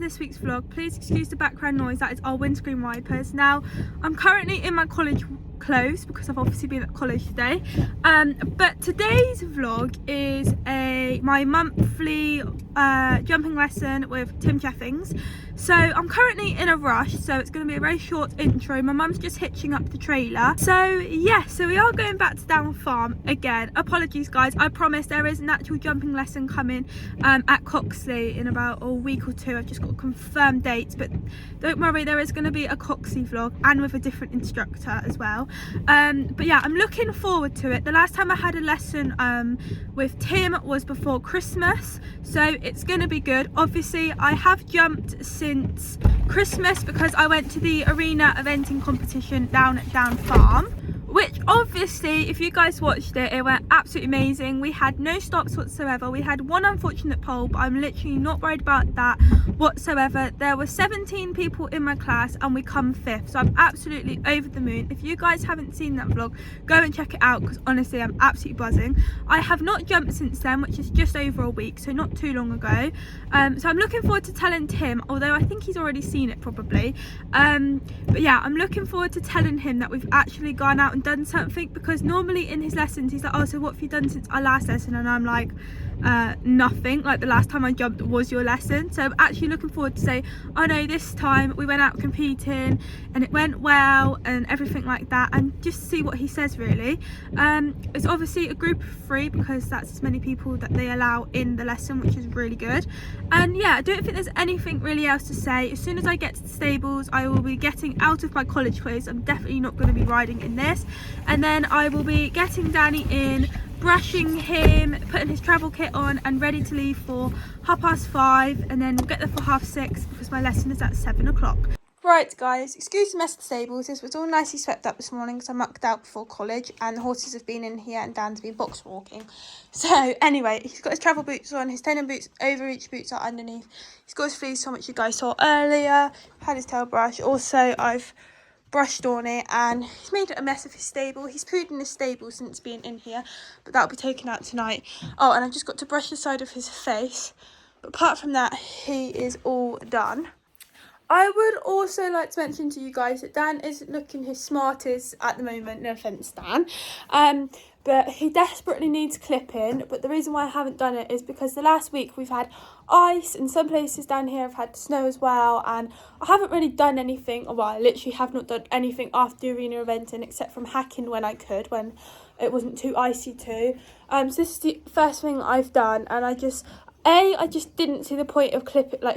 this week's vlog. Please excuse the background noise, that is our windscreen wipers. Now, I'm currently in my college clothes because I've obviously been at college today. But today's vlog is my monthly jumping lesson with Tim Jeffings. So I'm currently in a rush, so it's going to be a very short intro. My mum's just hitching up the trailer. So yeah, so we are going back to Down Farm again. Apologies guys, I promise there is an actual jumping lesson coming at Coxley in about a week or two. I've just got confirmed dates, but don't worry, there is going to be a Coxley vlog and with a different instructor as well. But yeah, I'm looking forward to it. The last time I had a lesson with Tim was before Christmas, so it's going to be good. Obviously I have jumped since Christmas because I went to the arena eventing competition down at Down Farm, which obviously if you guys watched it, it went absolutely amazing. We had no stops whatsoever. We had one unfortunate pole, but I'm literally not worried about that whatsoever. There were 17 people in my class and we come 5th, so I'm absolutely over the moon. If you guys haven't seen that vlog, go and check it out because honestly I'm absolutely buzzing. I have not jumped since then, which is just over a week, so not too long ago. So I'm looking forward to telling Tim, although I think he's already seen it probably. But yeah, I'm looking forward to telling him that we've actually gone out and done something, because normally in his lessons he's like, oh, so what have you done since our last lesson? And I'm like, nothing, like the last time I jumped was your lesson. So I'm actually looking forward to say, oh no, this time we went out competing and it went well and everything like that, and just see what he says really. It's obviously a group of 3 because that's as many people that they allow in the lesson, which is really good. And yeah, I don't think there's anything really else to say. As soon as I get to the stables, I will be getting out of my college clothes. I'm definitely not going to be riding in this, and then I will be getting Danny in, brushing him, putting his travel kit on and ready to leave for 5:30, and then we'll get there for 6:30 because my lesson is at 7 o'clock. Right guys, excuse the mess of the stables. This was all nicely swept up this morning because I mucked out before college and the horses have been in here and Dan's been box walking. So anyway, he's got his travel boots on, his tennis boots over each boots are underneath. He's got his fleece on, which you guys saw earlier, had his tail brush. Also I've brushed on it and he's made a mess of his stable. He's pooed in his stable since being in here, but that'll be taken out tonight. Oh, and I've just got to brush the side of his face, but apart from that he is all done. I would also like to mention to you guys that Dan isn't looking his smartest at the moment, no offence Dan, but he desperately needs clipping. But the reason why I haven't done it is because the last week we've had ice and some places down here have had snow as well, and I haven't really done anything, well I literally have not done anything after the arena eventing except from hacking when I could, when it wasn't too icy too. So this is the first thing I've done, and I just didn't see the point of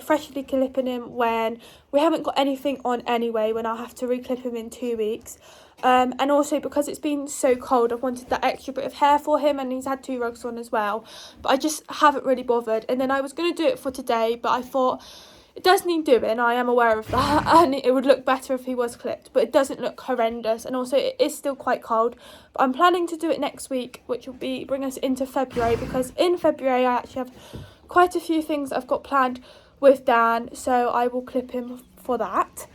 freshly clipping him when we haven't got anything on anyway, when I'll have to re-clip him in 2 weeks. And also because it's been so cold, I've wanted that extra bit of hair for him, and he's had 2 rugs on as well. But I just haven't really bothered. And then I was going to do it for today, but I thought it does need doing, I am aware of that, and it would look better if he was clipped, but it doesn't look horrendous, and also it is still quite cold. But I'm planning to do it next week, which will bring us into February, because in February I actually have quite a few things I've got planned with Dan, so I will clip him for that.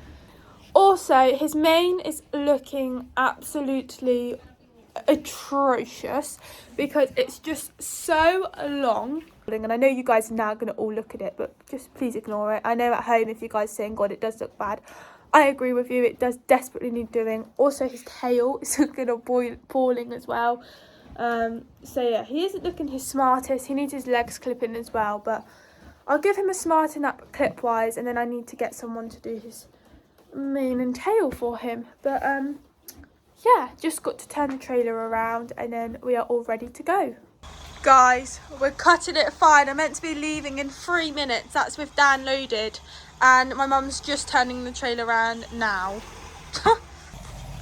Also, his mane is looking absolutely atrocious because it's just so long, and I know you guys are now going to all look at it, but just please ignore it. I know at home if you guys are saying, God, it does look bad, I agree with you, it does desperately need doing. Also his tail is looking appalling as well. So yeah, he isn't looking his smartest. He needs his legs clipping as well, but I'll give him a smarten up clip wise, and then I need to get someone to do his mane and tail for him. But yeah, just got to turn the trailer around and then we are all ready to go. Guys, we're cutting it fine. I'm meant to be leaving in 3 minutes. That's with Dan loaded, and my mum's just turning the trailer around now.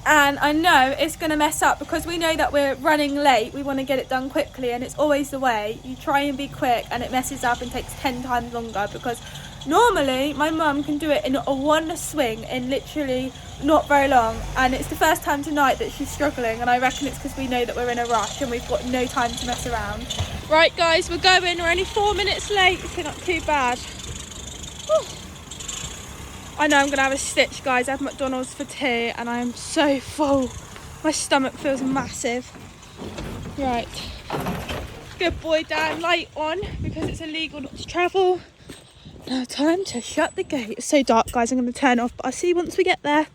And I know it's going to mess up because we know that we're running late. We want to get it done quickly, and it's always the way. You try and be quick and it messes up and takes 10 times longer, because normally my mum can do it in a 1 swing in literally not very long, and it's the first time tonight that she's struggling, and I reckon it's because we know that we're in a rush and we've got no time to mess around. Right guys, we're going. We're only 4 minutes late, so not too bad. Whew. I know I'm going to have a stitch, guys. I have McDonald's for tea and I am so full. My stomach feels massive. Right. Good boy, Dan. Light on because it's illegal not to travel. Now time to shut the gate. It's so dark, guys. I'm going to turn off, but I'll see you once we get there.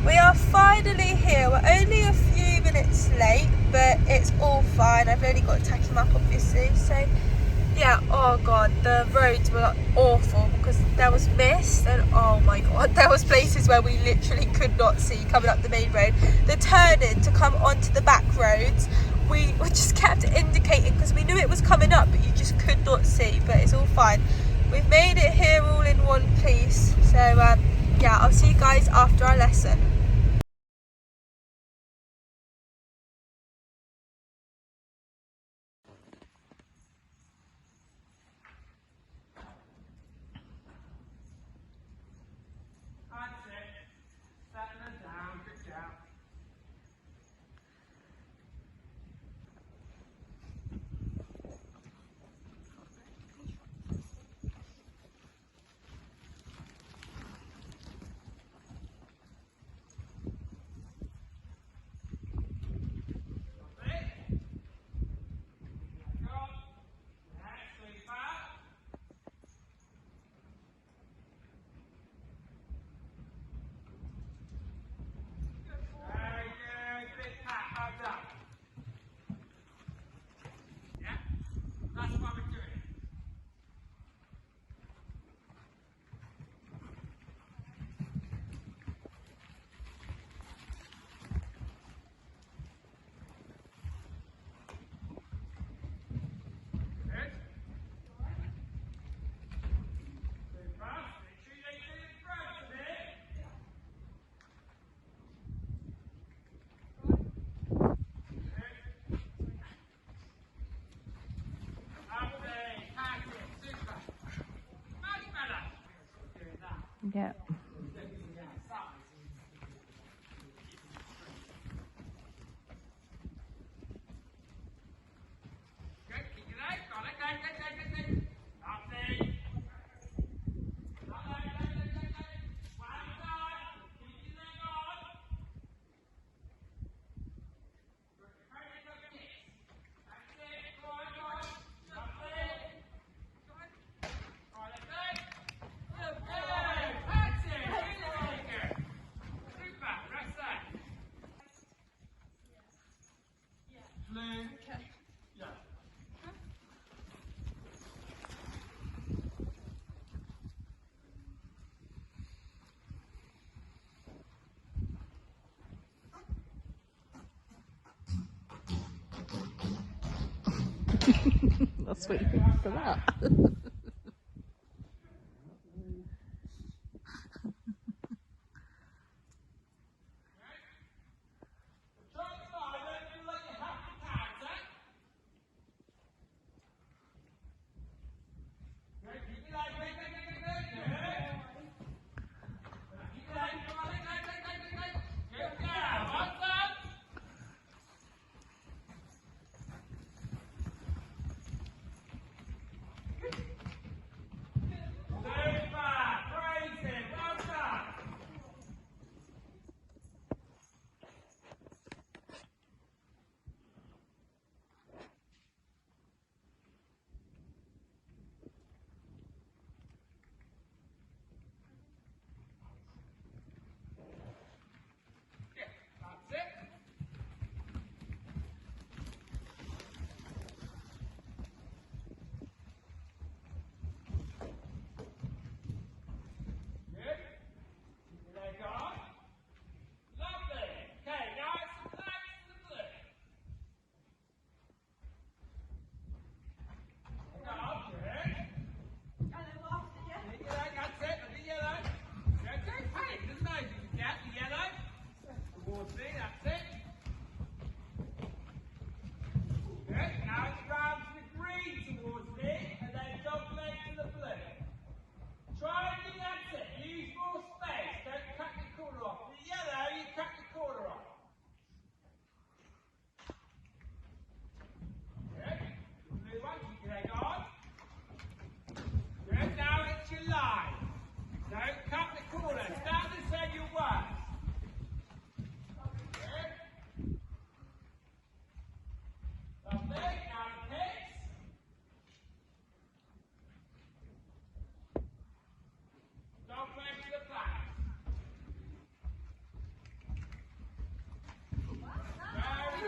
We are finally here. We're only a few minutes late, but it's all fine. I've only got to tack him up, obviously. So yeah, oh god, the roads were awful because there was mist, and oh my god, there was places where we literally could not see coming up the main road. The turning to come onto the back roads, we just kept indicating because we knew it was coming up, but you just could not see. But it's all fine. We've made it here all in one piece. So yeah, I'll see you guys after our lesson. Yeah. That's what you think for that.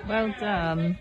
Well done.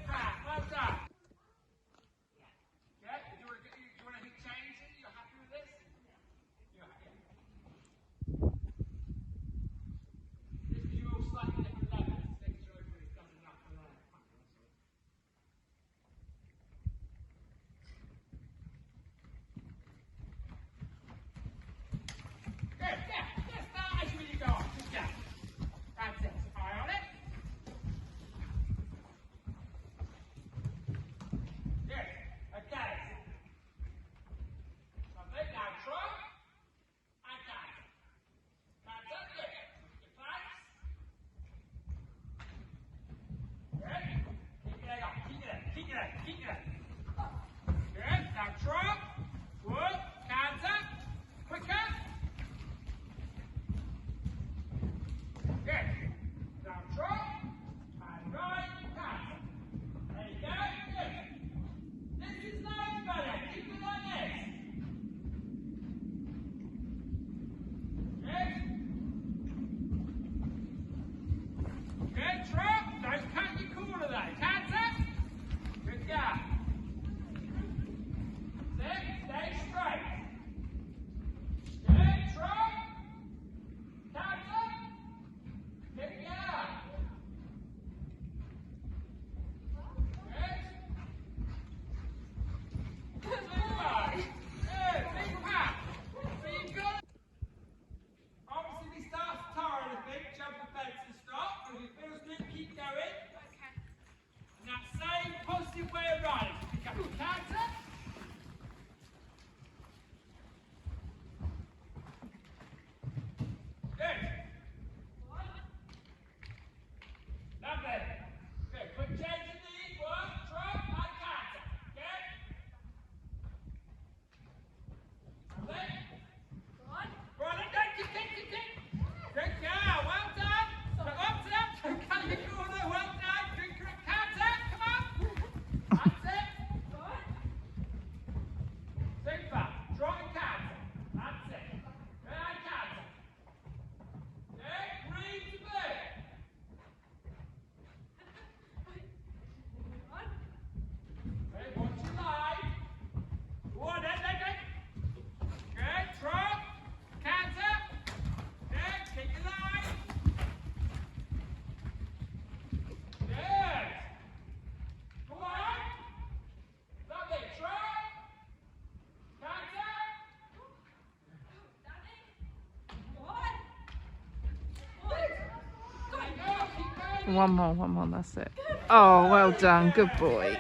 One more, that's it. Oh, well done, good boy.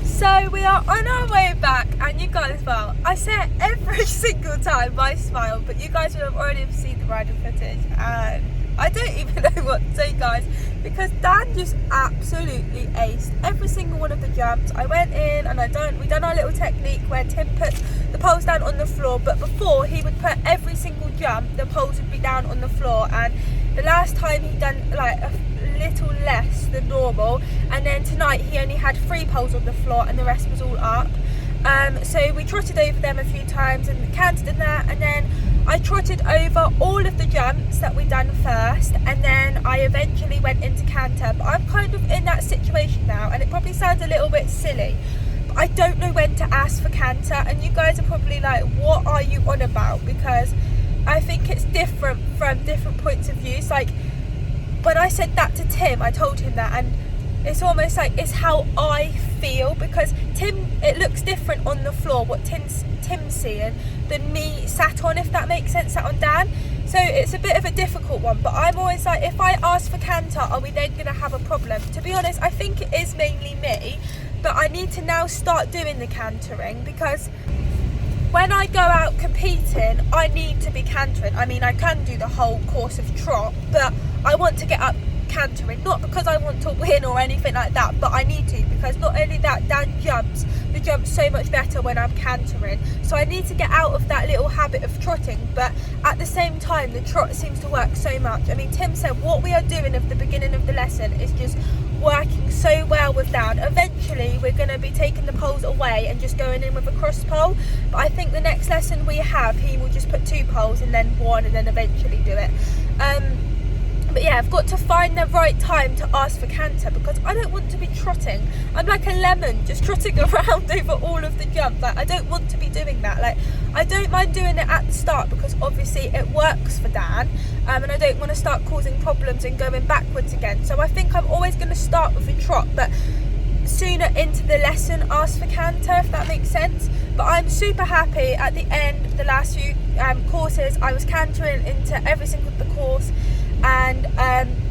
So we are on our way back, and you guys, well, I say it every single time, I smile, but you guys will have already seen the riding footage, and I don't even know what to say, guys, because Dan just absolutely aced every single one of the jumps. I went in and we done our little technique where Tim puts the poles down on the floor, but before he would put every single jump, the poles would be down on the floor, and the last time he done like a little less than normal, and then tonight he only had 3 poles on the floor and the rest was all up. So we trotted over them a few times and canted in that, and then I trotted over all of the jumps that we done first, and then I eventually went into canter. But I'm kind of in that situation now, and it probably sounds a little bit silly, but I don't know when to ask for canter, and you guys are probably like, what are you on about? Because I think it's different from different points of view. It's like, when I said that to Tim, I told him that, and it's almost like it's how I feel, because it looks different on the floor, what Tim's seeing, than me sat on, if that makes sense, sat on Dan. So it's a bit of a difficult one, but I'm always like, if I ask for canter, are we then going to have a problem? To be honest, I think it is mainly me, but I need to now start doing the cantering, because when I go out competing, I need to be cantering. I mean, I can do the whole course of trot, but I want to get up cantering, not because I want to win or anything like that, but I need to, because not only that, Dan jumps so much better when I'm cantering, so I need to get out of that little habit of trotting. But at the same time, the trot seems to work so much. I mean, Tim said what we are doing at the beginning of the lesson is just working so well with Dan. Eventually we're going to be taking the poles away and just going in with a cross pole, but I think the next lesson we have, he will just put 2 poles and then 1 and then eventually do it. But yeah, I've got to find the right time to ask for canter, because I don't want to be trotting. I'm like a lemon, just trotting around over all of the jumps. Like, I don't want to be doing that. Like, I don't mind doing it at the start because obviously it works for Dan, and I don't want to start causing problems and going backwards again. So I think I'm always going to start with a trot, but sooner into the lesson ask for canter, if that makes sense. But I'm super happy at the end of the last few courses. I was cantering into every single course, and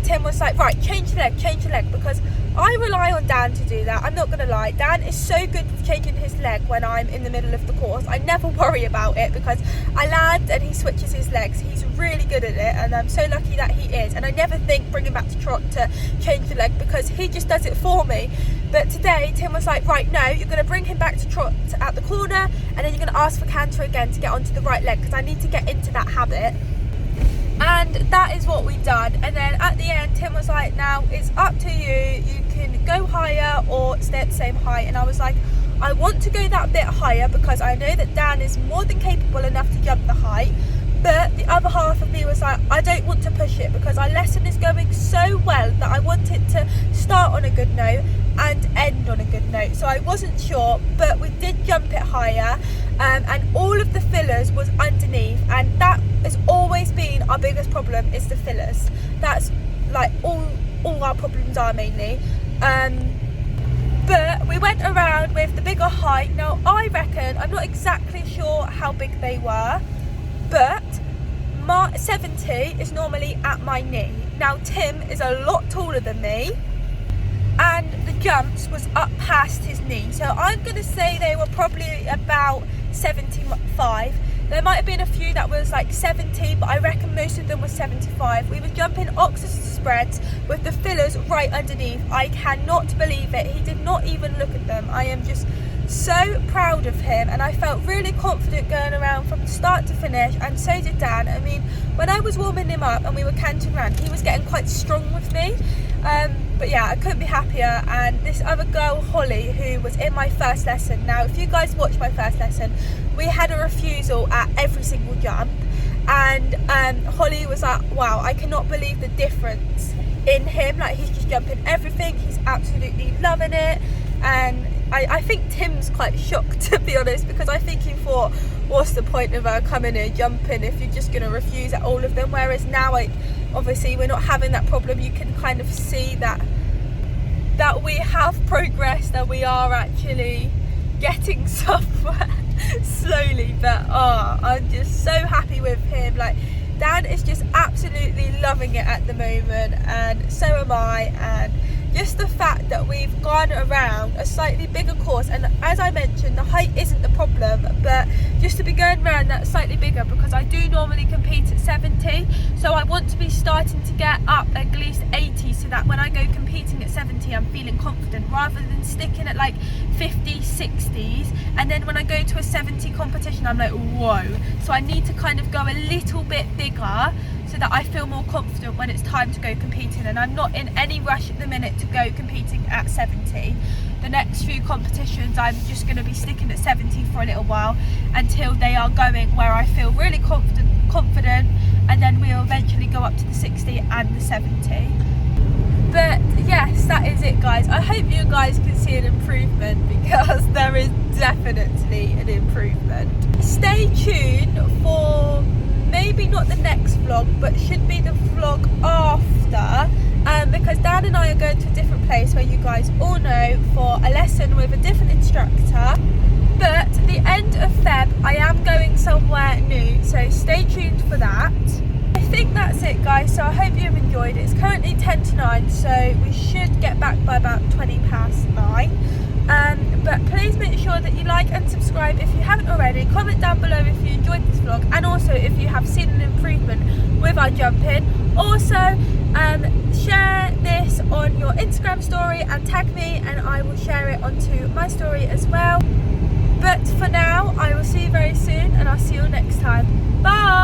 Tim was like, right, change your leg, because I rely on Dan to do that. I'm not gonna lie, Dan is so good with changing his leg when I'm in the middle of the course. I never worry about it because I land and he switches his legs. He's really good at it, and I'm so lucky that he is. And I never think bring him back to trot to change the leg, because he just does it for me. But today Tim was like, right, no, you're going to bring him back to trot at the corner, and then you're going to ask for canter again to get onto the right leg, because I need to get into that habit. And that is what we done. And then at the end Tim was like, now it's up to you, you can go higher or stay at the same height. And I was like, I want to go that bit higher because I know that Dan is more than capable enough to jump the height. But the other half of me was like, I don't want to push it because our lesson is going so well that I want it to start on a good note and end on a good note. So I wasn't sure, but we did jump it higher, and all of the fillers was underneath, and that has always been our biggest problem, is the fillers. That's like all our problems are mainly. But we went around with the bigger height. Now I reckon, I'm not exactly sure how big they were, but 70 is normally at my knee. Now Tim is a lot taller than me, and the jumps was up past his knee, so I'm going to say they were probably about 75. There might have been a few that was like 70, but I reckon most of them were 75. We were jumping oxus spreads with the fillers right underneath. I cannot believe it. He did not even look at them. I am just so proud of him, and I felt really confident going around from start to finish, and so did Dan. I mean, when I was warming him up and we were cantering around, he was getting quite strong with me. But yeah, I couldn't be happier. And this other girl, Holly, who was in my first lesson. Now, if you guys watched my first lesson, we had a refusal at every single jump, and Holly was like, wow, I cannot believe the difference in him. Like, he's just jumping everything, he's absolutely loving it. And I think Tim's quite shocked, to be honest, because I think he thought, what's the point of her coming here jumping if you're just going to refuse at all of them? Whereas now, obviously we're not having that problem. You can kind of see that we have progressed, that we are actually getting somewhere slowly. But I'm just so happy with him. Like, Dan is just absolutely loving it at the moment, and so am I. And just the fact that we've gone around a slightly bigger course, and as I mentioned, the height isn't the problem, but just to be going around that slightly bigger, because I do normally compete at 70, so I want to be starting to get up at least 80, so that when I go competing at 70 I'm feeling confident, rather than sticking at like 50s, 60s, and then when I go to a 70 competition I'm like, whoa. So I need to kind of go a little bit bigger so that I feel more confident when it's time to go competing, and I'm not in any rush at the minute to go competing at 70. The next few competitions I'm just going to be sticking at 70 for a little while until they are going where I feel really confident, and then we'll eventually go up to the 60 and the 70. But yes, that is it, guys. I hope you guys can see an improvement, because there is definitely an improvement. Stay tuned for maybe not the next vlog, but should be the vlog after, because Dan and I are going to a different place where you guys all know, for a lesson with a different instructor. But the end of Feb I am going somewhere new, so stay tuned for that. I think that's it, guys, so I hope you've enjoyed it. It's currently 10 to 9, so we should get back by about 20 past 9. But please make sure that you like and subscribe if you haven't already. Comment down below if you enjoyed this vlog, and also if you have seen an improvement with our jumping. Also, share this on your Instagram story and tag me, and I will share it onto my story as well. But for now, I will see you very soon, and I'll see you next time. Bye!